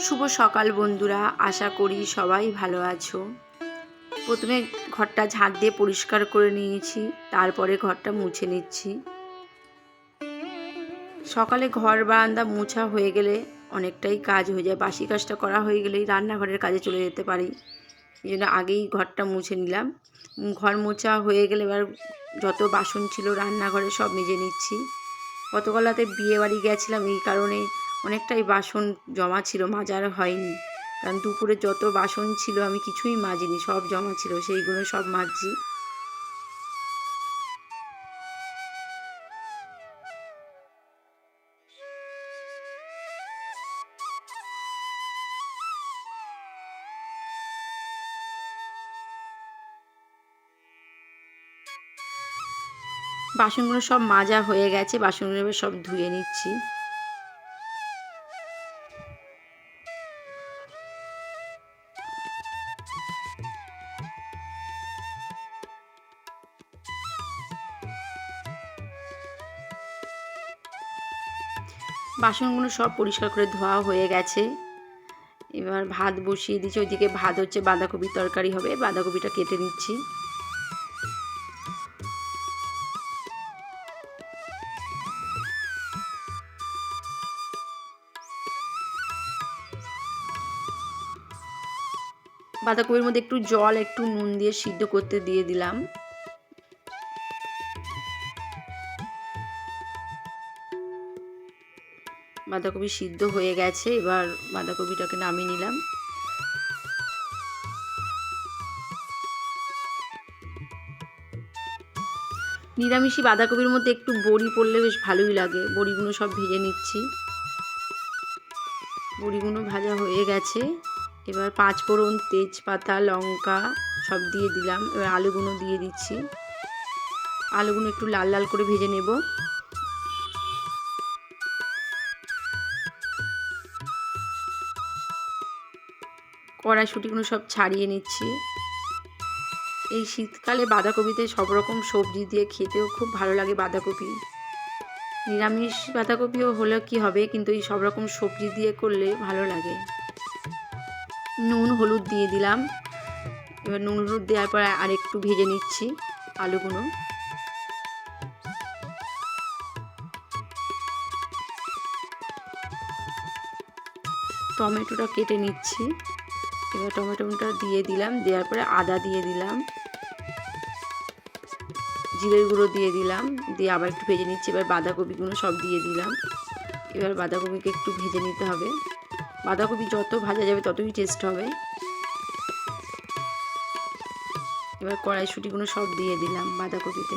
শুভ সকাল বন্ধুরা, আশা করি সবাই ভালো আছো। প্রথমে ঘরটা ঝাঁট দিয়ে পরিষ্কার করে নিয়েছি, তারপরে ঘরটা মুছে নিচ্ছি। সকালে ঘর বারান্দা মোছা হয়ে গেলে অনেকটাই কাজ হয়ে যায়। বাসি কাজটা করা হয়ে গেলেই রান্নাঘরের কাজে চলে যেতে পারি। এই জন্য আগেই ঘরটা মুছে নিলাম। ঘর মোছা হয়ে গেলে এবার যত বাসন ছিল রান্নাঘরে সব মেজে নিচ্ছি। গতকালতে বিয়ে বাড়ি গেছিলাম, এই কারণে অনেকটাই বাসন জমা ছিল, মাজার হয়নি। কারণ দুপুরে যত বাসন ছিল আমি কিছুই মাজিনি, সব জমা ছিল, সেইগুলো সব মাজছি। বাসনগুলো সব মাজা হয়ে গেছে, বাসনগুলো এবার সব ধুয়ে নিচ্ছি। বাসনগুলো সব পরিষ্কার করে ধোয়া হয়ে গেছে। এবার ভাত বসিয়ে দিচ্ছি। ওইদিকে ভাত হচ্ছে, বাঁধাকপির তরকারি হবে, বাঁধাকপিটা কেটে নিচ্ছি। বাঁধাকপির মধ্যে একটু জল, একটু নুন দিয়ে সিদ্ধ করতে দিয়ে দিলাম। বাঁধাকপি সিদ্ধ হয়ে গেছে, এবার বাঁধাকপিটাকে নামিয়ে নিলাম। নিরামিষি বাঁধাকপির মধ্যে একটু বড়ি পড়লে বেশ ভালোই লাগে। বড়িগুলো সব ভেজে নিচ্ছি। বড়িগুলো ভাজা হয়ে গেছে। এবার পাঁচফোড়ন, তেজপাতা, লঙ্কা সব দিয়ে দিলাম। এবার আলুগুলো দিয়ে দিচ্ছি। আলুগুলো একটু লাল লাল করে ভেজে নেব। কড়াইশুঁটিগুলো সব ছাড়িয়ে নিচ্ছি। এই শীতকালে বাঁধাকপিতে সব রকম সবজি দিয়ে খেতেও খুব ভালো লাগে। বাঁধাকপি নিরামিষ বাঁধাকপিও হলে কি হবে, কিন্তু এই সব রকম সবজি দিয়ে করলে ভালো লাগে। নুন হলুদ দিয়ে দিলাম। এবার নুন হলুদ দেওয়ার পর আর একটু ভেজে নিচ্ছি আলুগুলো। টমেটোটা কেটে নিচ্ছি। এবার টমেটোটা দিয়ে দিলাম। দেওয়ার পরে আদা দিয়ে দিলাম, জিরের গুঁড়ো দিয়ে দিলাম, দিয়ে আবার একটু ভেজে নিচ্ছি। এবার বাঁধাকপিগুলো সব দিয়ে দিলাম। এবার বাঁধাকপিকে একটু ভেজে নিতে হবে। বাঁধাকপি যত ভাজা যাবে ততই টেস্ট হবে। এবার কড়াইশুঁটিগুলো সব দিয়ে দিলাম বাঁধাকপিতে।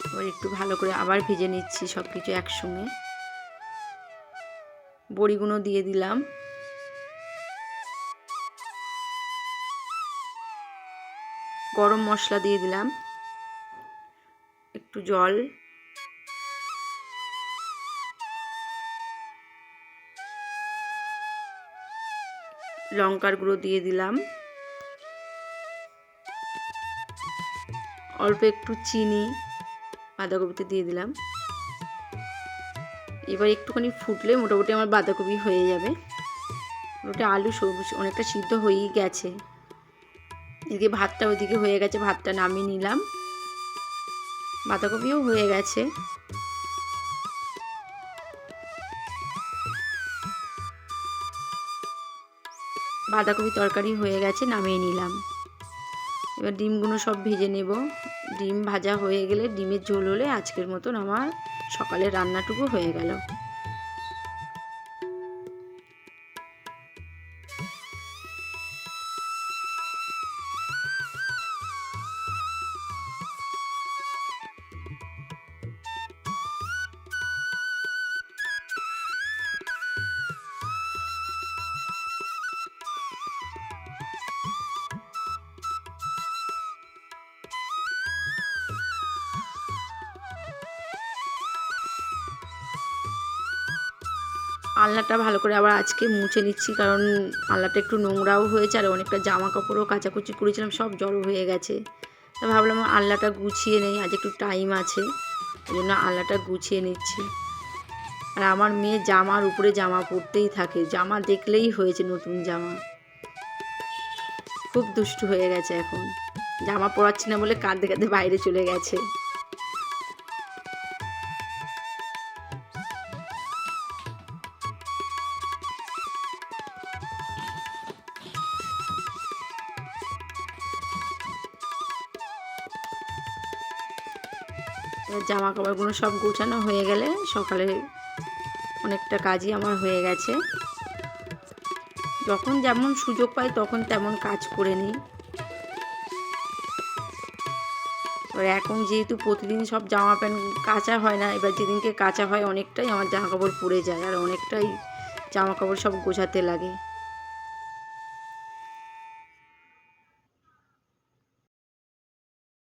এবার একটু ভালো করে আবার ভেজে নিচ্ছি সব কিছু একসঙ্গে। বড়িগুলো দিয়ে দিলাম। গরম মশলা দিয়ে দিলাম, একটু জল, লঙ্কার গুঁড়ো দিয়ে দিলাম, অল্প একটু চিনি বাঁধাকপিতে দিয়ে দিলাম। এবার একটুখানি ফুটলে মোটামুটি আমার বাঁধাকপি হয়ে যাবে। ওটা আলু সবজি অনেকটা সিদ্ধ হয়েই গেছে। এদিকে ভাতটা ওইদিকে হয়ে গেছে, ভাতটা নামিয়ে নিলাম। বাঁধাকপিও হয়ে গেছে। বাঁধাকপি তরকারি হয়ে গেছে, নামিয়ে নিলাম। এবার ডিমগুলো সব ভেজে নেব। ডিম ভাজা হয়ে গেলে, ডিমের ঝোল হলে আজকের মতন আমার সকালের রান্নাটুকু হয়ে গেল। আলনাটা ভালো করে আবার আজকে মুছে নিচ্ছি, কারণ আলনাটা একটু নোংরাও হয়েছে আর অনেকটা জামা কাপড়ও কাচাকুচি করেছিলাম, সব জড়ো হয়ে গেছে। তা ভাবলাম আলনাটা গুছিয়ে নেই, আজ একটু টাইম আছে, ওই জন্য আলনাটা গুছিয়ে নিচ্ছি। আর আমার মেয়ে জামার উপরে জামা পরতেই থাকে, জামা দেখলেই হয়েছে নতুন জামা। খুব দুষ্টু হয়ে গেছে এখন, জামা পরাচ্ছি না বলে কাঁদতে কাঁদতে বাইরে চলে গেছে। এবার জামা কাপড়গুলো সব গোছানো হয়ে গেলে সকালে অনেকটা কাজই আমার হয়ে গেছে। যখন যেমন সুযোগ পাই তখন তেমন কাজ করে নিই। এবার এখন যেহেতু প্রতিদিন সব জামা প্যান্ট কাচা হয় না, এবার যেদিনকে কাচা হয় অনেকটাই আমার জামা কাপড় পরে যায়, আর অনেকটাই জামা কাপড় সব গোছাতে লাগে।